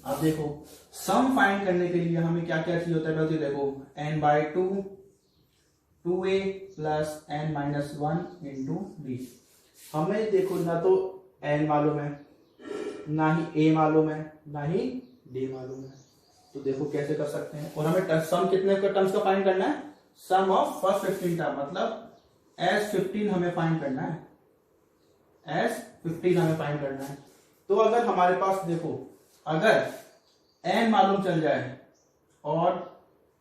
अब देखो सम फाइंड करने के लिए हमें क्या क्या चाहिए होता है, तो देखो n/2 2a plus n minus 1 into D. हमें देखो ना तो n मालूम है, ना ही a मालूम है, ना ही d मालूम है, तो देखो कैसे कर सकते हैं। और हमें सम कितने टर्म्स का फाइंड करना है, सम ऑफ फर्स्ट 15 टर्म, मतलब S15 हमें फाइंड करना है, S15 हमें फाइंड करना है। तो अगर हमारे पास देखो, अगर n मालूम चल जाए और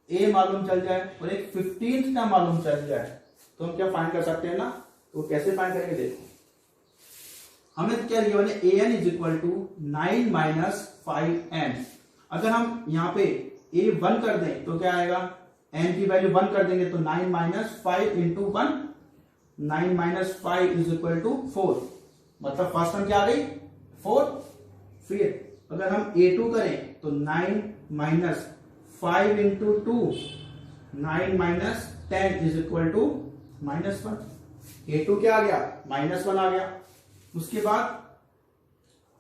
a मालूम चल जाए और एक 15th टर्म मालूम चल जाए, तो हम क्या फाइंड कर सकते हैं ना, तो कैसे फाइंड करेंगे, देखो हमें क्या गिवन है, an is equal to 9 minus 5n। अगर हम यहाँ पे a 1 कर दें तो क्या आएगा, n की वैल्यू 1 कर देंगे तो 9 minus 5 into 1, 9 minus 5 is equal to 4, मतलब फर्स्ट टर्म क्या आ गई 4। फिर अगर हम a2 करें तो 9 minus 5 into 2, 9 minus 10 is equal to -1। a2 क्या आ गया, -1 आ गया। उसके बाद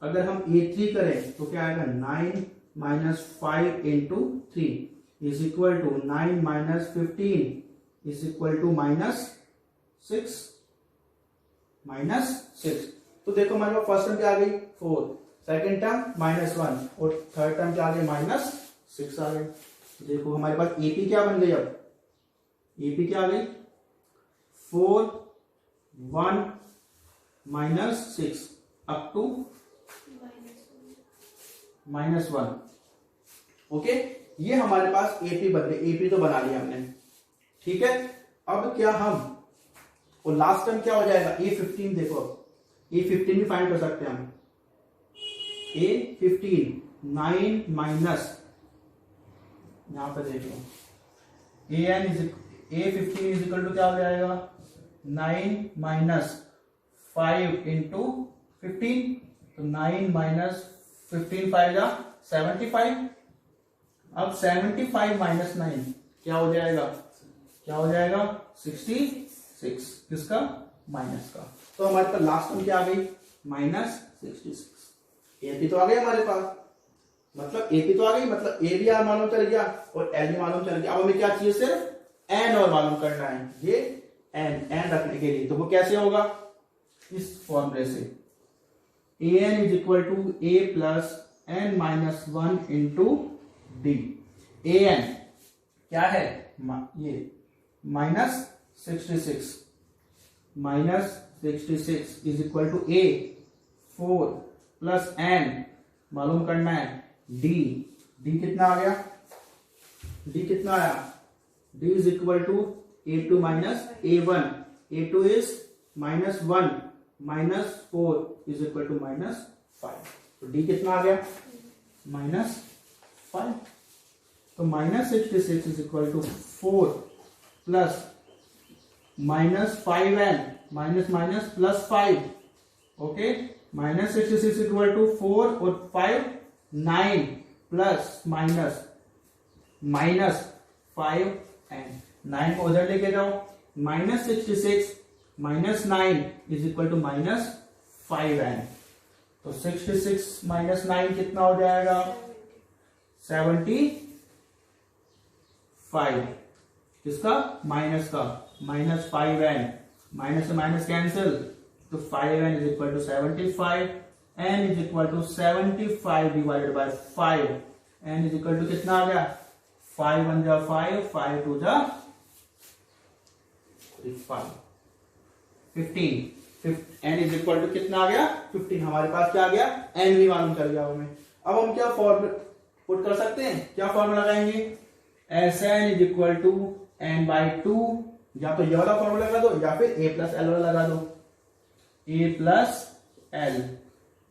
अगर हम a3 करें तो क्या आएगा, 9 minus 5 into 3 is equal to 9 minus 15 is equal to -6। तो देखो हमारे पास फर्स्ट टर्म क्या आ गई 4, सेकेंड टर्म -1 और थर्ड टर्म क्या आ गई -6 आ गई। देखो हमारे पास एपी क्या बन गई, अब एपी क्या आ गई 4 1 -6 अप टू -1। ओके, ये हमारे पास एपी बन गई, एपी तो बना लिया हमने। ठीक है, अब क्या हम, और लास्ट टर्म क्या हो जाएगा A15। देखो A15 भी फाइंड कर सकते हैं हम, A15 9 माइनस, यहां पर देखो A15 इज इक्वल टू क्या हो जाएगा, 9 माइनस 5 इंटू 15, तो 9 माइनस 15 5 जा 75। अब 75 माइनस 9 क्या हो जाएगा, 66, किसका, माइनस का। तो हमारे पास लास्ट टर्म क्या आ गई -66। एपी तो आ गई हमारे पास, मतलब एपी तो आ गई, मतलब ए भी मालूम चल गया और एल भी मालूम चल गया। अब हमें क्या चाहिए, सिर्फ एन और मालूम करना है, ये एन रखने के लिए। तो वो कैसे होगा, इस फॉर्मूले से, an is equal to a plus n minus 1 into d. an क्या है, ये -66 66 is equal to a 4 plus n मालूम करना है डी। डी कितना आ गया? डी कितना आया? D is equal to a2 minus a1। a2 is -1 -4 is equal to -5। तो डी कितना आ गया? -5। तो -66 is equal to 4 plus -5n minus minus plus 5। Okay, -66 equal to 4 और 5 9 प्लस माइनस 5n। 9 को उधर लेके जाओ, -66 -9 इज इक्वल टू -5n। तो 66 - 9 कितना हो जाएगा? 75। किसका? माइनस का, -5n। माइनस से माइनस कैंसिल, तो 5n is equal to 75। n is equal to 75 divided by 5। n is equal to कितना आ गया? 5 1 जा 5, 5 2 जा 5, 15। n इज इक्वल टू कितना आ गया? 15। हमारे पास क्या आ गया? n भी मालूम कर लिया हमें। अब हम क्या फॉर्मूला पुट कर सकते हैं? क्या फॉर्मूला लगाएंगे? Sn is equal to n by 2। या तो ये वाला फॉर्मूला लगा दो या फिर a प्लस एल वाला लगा दो, a प्लस एल।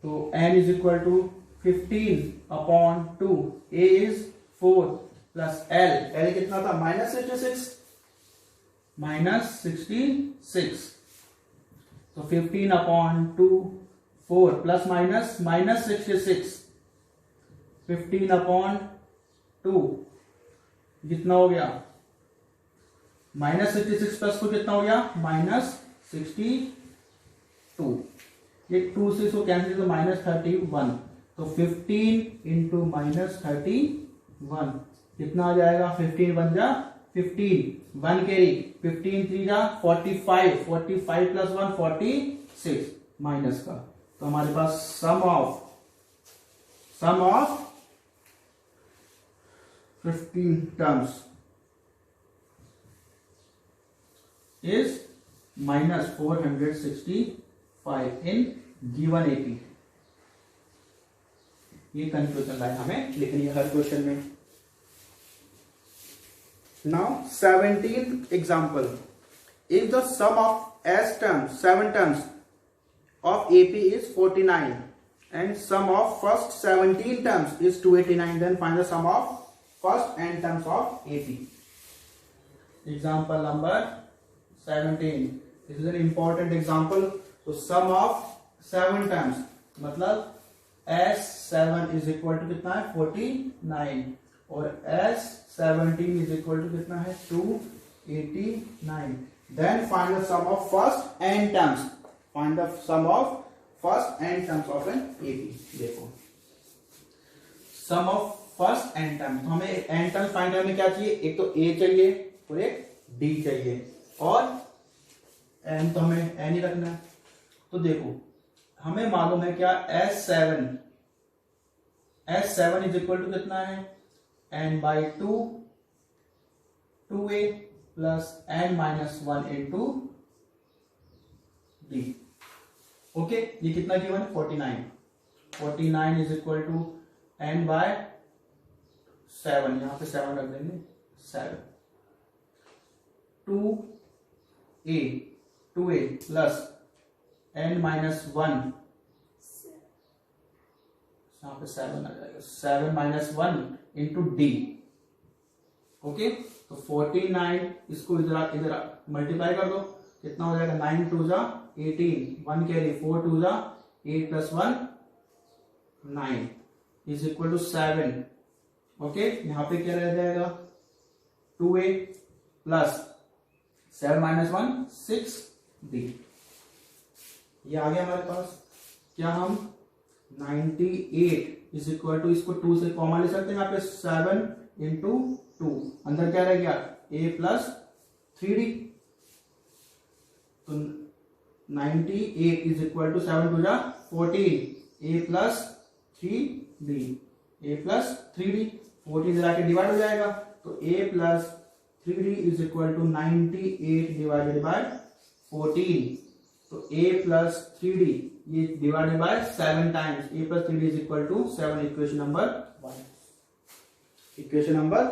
तो n is equal to 15/2। a is 4 plus l कितना था? -66। तो 15/2 4 प्लस माइनस -66 15/2 कितना हो गया? -66 प्लस 2 कितना हो गया? -62। ये 2 से इसको कैंसिल तो -31। तो 15 इंटू -31 कितना आ जाएगा? 15 1 जा 15, 1 कैरी, 15 3 जा 45, 45 प्लस 1 46 माइनस का। तो हमारे पास sum of 15 terms is -465 in given AP। ये कंक्लूजन लाइन हमें लिखनी है हर क्वेश्चन में। Now 17th example, if the sum of S terms 7 terms of AP is 49 and sum of first 17 terms is 289, then find the sum of first n terms of AP। Example number 17, this is an important example। तो sum of 7 terms मतलब S7 is equal to कितना है? 49 और S17 is equal to कितना है? 289। Then find the sum of first n terms। Find the sum of first n terms of an AP। देखो sum of first n terms, तो हमें n terms find करने में क्या चाहिए? एक तो A चाहिए और एक D चाहिए और n तो हमें n ही रखना है। तो देखो हमें मालूम है क्या? S7 इज इक्वल टू कितना है? n by 2 2a plus n minus 1 into d। Okay, ये कितना गिवन है? 49 is equal to n by 7, यहां पे 7 रख देंगे, 7 2a प्लस n माइनस 1, यहां पे 7 आ जाएगा, 7 माइनस 1 इंटू डी। ओके, तो 49 इसको इधर मल्टीप्लाई कर दो, कितना हो जाएगा? 9 2 जा 18, 1 कैरी, 4 2 जा 8 plus 1 9 is equal to 7। Okay, यहां पे क्या रह जाएगा? 2a plus 7 minus 1 6d। ये आ गया हमारे पास। क्या हम 98 इज इक्वल टू, इसको 2 से कॉमन ले सकते हैं यहाँ पे, 7 इंटू 2, अंदर क्या रह गया? a plus 3d। तो 98 इज इक्वल टू 7 2 जा 14, a plus 3d, a plus 3d, 14 जरा के डिवाइड हो जाएगा, तो a plus 3d is equal to 98 divided by 14। तो a प्लस 3d ये divided by 7 times a plus 3d is equal to 7, equation number 1, equation number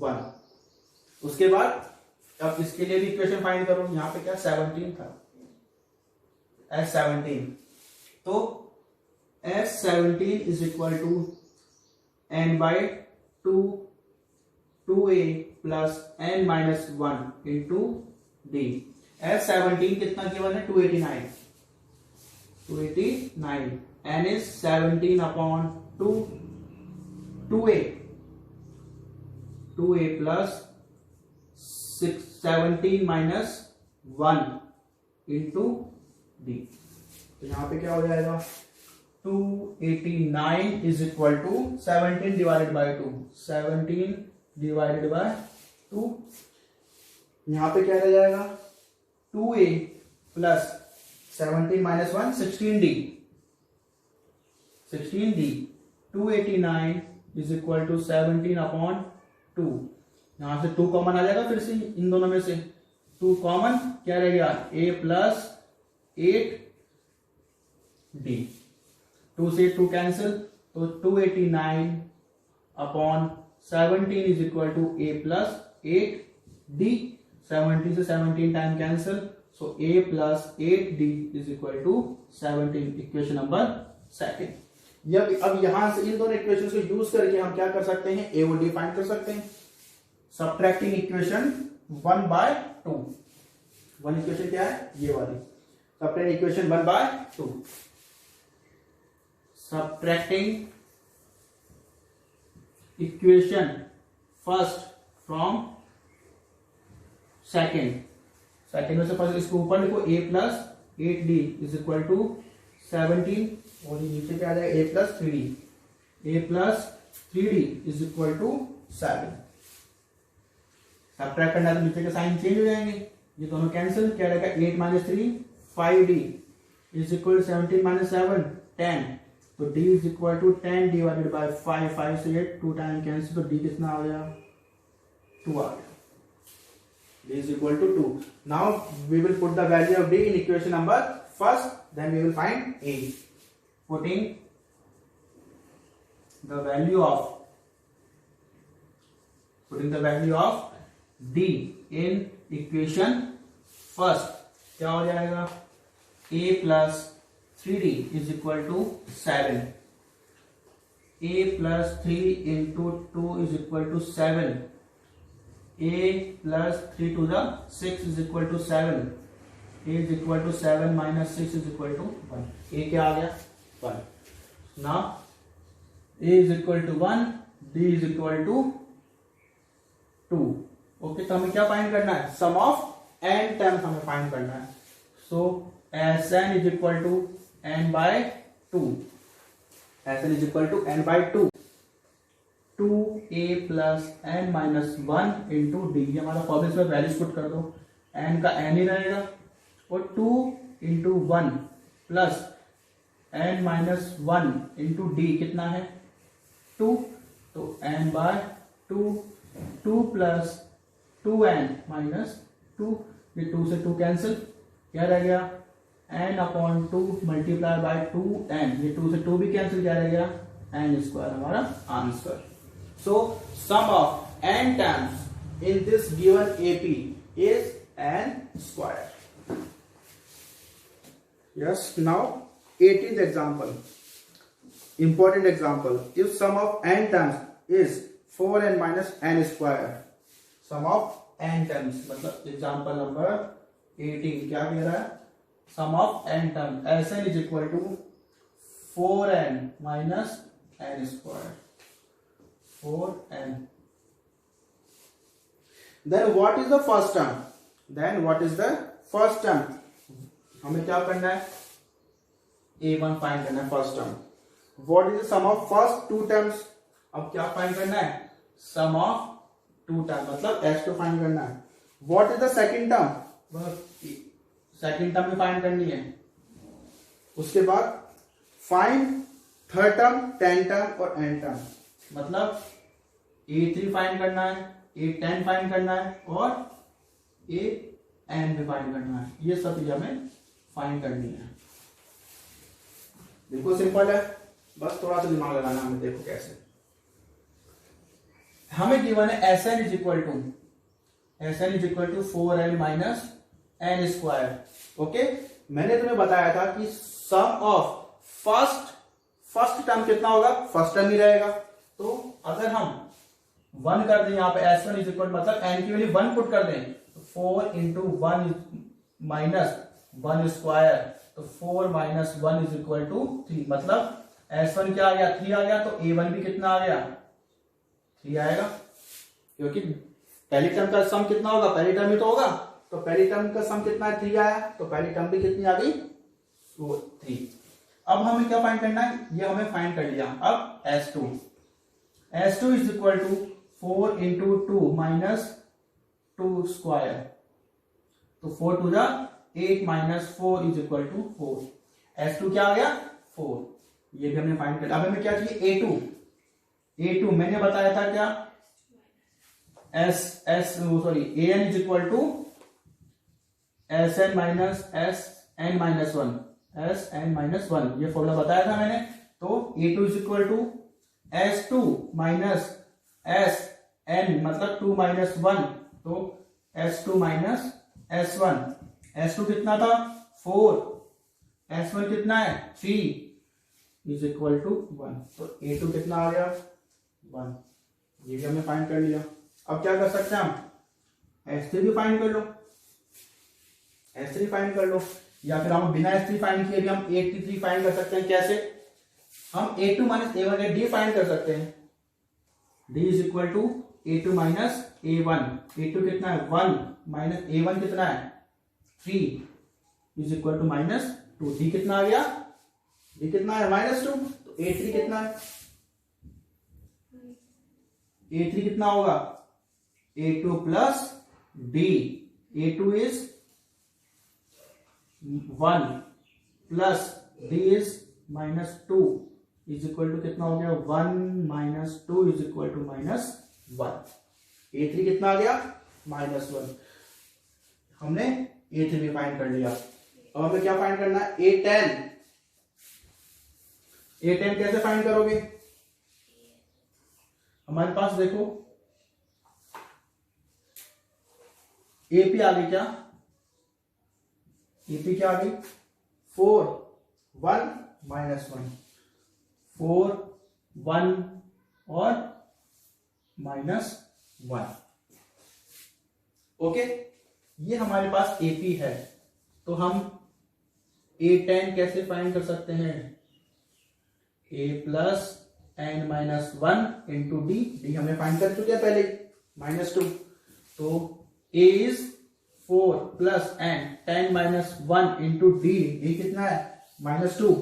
1। उसके बाद अब इसके लिए भी इक्वेशन फाइंड करो। यहां पे क्या 17 था, S17, तो S17 is equal to n by 2a plus n minus 1 into d। S17 कितना गिवन है 289, n is 17 upon 2a plus 17 minus 1 into d। तो यहां पे क्या हो जाएगा 289 is equal to 17 divided by 2, 17 divided by 2, यहां पे क्या रह जाएगा 2a plus 17 minus 1 16d, 289 is equal to 17 upon 2। यहां से 2 कॉमन आ जाएगा, फिर से इन दोनों में से 2 कॉमन, क्या रह गया a प्लस 8d, 2 से 2 कैंसिल, तो 289 upon 17 is equal to a plus 8d, 17 से 17 time cancel, so a plus 8d is equal to 17, equation number 2। अब यहां से इन दोनों इक्वेशन को यूज करके हम क्या कर सकते हैं, a और d फाइंड कर सकते हैं। Subtracting equation 1 by 2, one equation क्या है ये वाली, subtracting equation 1 by 2, subtracting equation first from second में से फर्स्ट इसको ऊपर लिखो, a plus 8d is equal to 17, और नीचे क्या आ जाएगा a plus 3d, a plus 3d is equal to 7। Subtract करना तो नीचे के साइन चेंज हो जाएंगे, ये दोनों कैंसिल, क्या रहेगा 8 minus 3 5d is equal 17 minus 7 10, तो d is equal to 10 divided by 5, 5 से 8 2 टाइम कैंसिल, तो d कितना आ गया 2 आ गया, d is equal to 2। Now we will put the value of d in equation number first, then we will find a, putting the value of d in equation first, क्या हो जाएगा a plus 3d is equal to 7, a plus 3 into 2 is equal to 7, a plus 3 to the 6 is equal to 7, a is equal to 7 minus 6 is equal to 1, a क्या आ गया 1। now a is equal to 1, d is equal to 2। Okay, तो हमें क्या find करना है, sum of n terms हमें find करना है। सो Sn is equal to n by 2, Sn is equal to n by 2, 2a plus n minus 1 into d, ये हमारा फॉर्मूले में वैल्यूज पुट कर दो, n का n ही रहेगा, और 2 into 1 plus n minus 1 into d कितना है 2, तो n by 2, 2 plus 2n minus 2, ये 2 से 2 कैंसिल, क्या रह गया n upon 2 multiply by 2n, ये 2 से 2 भी कैंसिल, क्या रह गया n स्क्वायर हमारा answer. So sum of n terms in this given AP is n square। Yes, now 18th example, important example, if sum of n terms is 4n minus n square, sum of n terms मतलब example number 18 क्या कह रहा है, sum of n term Sn is equal to 4n minus n square, 4n, then what is the first term, हमें क्या करना है a1 find करना है first term. What is the sum of first 2 terms, अब क्या फाइंड करना है, सम ऑफ 2 टर्म मतलब s2 फाइंड करना है। What is the second term, second term भी फाइंड करनी है। उसके बाद फाइंड थर्ड टर्म, 10 टर्म और n टर्म, मतलब a3 फाइंड करना है, a10 फाइंड करना है और an भी फाइंड करना है, ये सब चीज हमें फाइंड करनी है। बिल्कुल सिंपल है, बस थोड़ा सा दिमाग लगाना हमें। देखो कैसे, हमें गिवन है Sn is equal to 4n minus n square. Okay, मैंने तुम्हें बताया था कि सम ऑफ फर्स्ट टर्म कितना होगा, फर्स्ट टर्म ही रहेगा। तो अगर हम 1 कर दें यहाँ पे S1 इज इक्वल, मतलब n की वैल्यू 1 पुट कर दें, तो 4 इंटू 1 माइनस 1 स्क्वायर, तो 4 माइनस 1 इज इक्वल टू 3। मतलब S1 क्या आ गया, 3 आ गया, तो A1 भी कितना आ गया, 3 आएगा। क्योंकि पहली टर्म का सम कितना होगा, पहली टर्म ही तो होगा, तो पहली टर्म का सम कितना है, 3 आया, तो पहली टर्म भी कितनी आ गई, 3। अब हमें क्या फाइंड करना है, ये हमें फाइंड कर लिया। अब S2 is equal to 4 into 2 minus 2 square, तो 4 टू जा 8 minus 4 is equal to 4। S2 क्या आ गया, 4। ये भी हमने फाइंड कर लिया। अब हमें क्या चाहिए, A2 मैंने बताया था क्या, an is equal to Sn minus Sn minus 1, Sn minus 1, ये फॉर्मूला बताया था मैंने। तो A2 is equal to S2 minus Sn, मतलब 2 माइनस 1, तो S2 माइनस S1। S2 कितना था, 4, S1 कितना है, 3 इज इक्वल टू 1। तो A2 कितना आ गया, 1। ये भी हमने फाइंड कर लिया। अब क्या कर सकते हैं हम, S3 भी फाइंड कर लो, S3 फाइंड कर लो, या फिर हम बिना S3 फाइंड किए भी हम A3 फाइंड कर सकते हैं। कैसे, हम A2 माइनस A1 या D फाइंड कर सकते हैं। D is equal to A2 minus A1। A2 कितना है, 1 माइनस A1 कितना है, 3 is equal to minus 2। D कितना आ गया, D कितना है, माइनस 2। तो A3 कितना है, A3 कितना होगा, A2 plus D। A2 is 1 plus D is minus 2 is equal to कितना हो गया, 1 minus 2 is equal to minus 1। A3 कितना आ गया, माइनस 1। हमने A3 भी फाइंड कर लिया। और हमें क्या फाइंड करना है, A10 कैसे फाइंड करोगे, हमारे पास देखो AP आ गई, क्या AP क्या आ गई, 4 1 माइनस 1, 4 1 और माइनस 1। ओके, ये हमारे पास AP है। तो हम A10 कैसे फाइंड कर सकते हैं, A plus n minus 1 into D हमने फाइंड कर चुके हैं पहले, माइनस 2। तो A is 4 plus n 10 minus 1 into D कितना है, माइनस 2।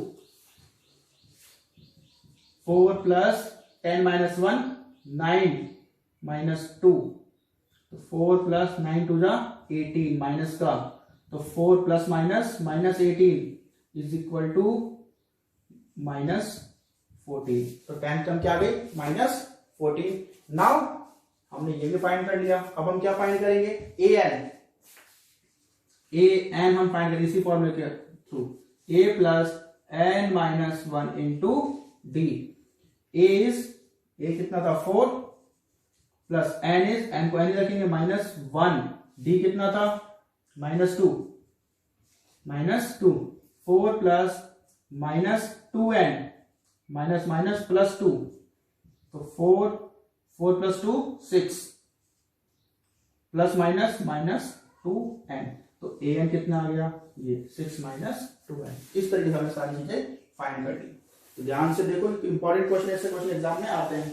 4 प्लस 10 माइनस 1 9 माइनस 2, तो 4 प्लस 9 टू जा 18 माइनस का, तो 4 plus minus minus 18 is equal to minus 14। तो 10 टर्म क्या आ गई, माइनस 14। नाउ हमने ये भी फाइंड कर लिया। अब हम क्या फाइंड करेंगे, an हम फाइंड करेंगे इसी फॉर्मूले के through, A plus n minus 1 into D। A कितना था, 4 प्लस n इज, n को n रखेंगे माइनस 1, D कितना था, minus 2, minus 2। 4 plus minus 2n minus minus plus 2, तो 4 plus 2 6 plus minus minus 2n, तो an कितना आ गया, ये 6 माइनस 2n। इस तरीके से हमने सारी चीजें फाइंड कर ली। तो ध्यान से देखो, इंपॉर्टेंट क्वेश्चन, ऐसे क्वेश्चन एग्जाम में आते हैं।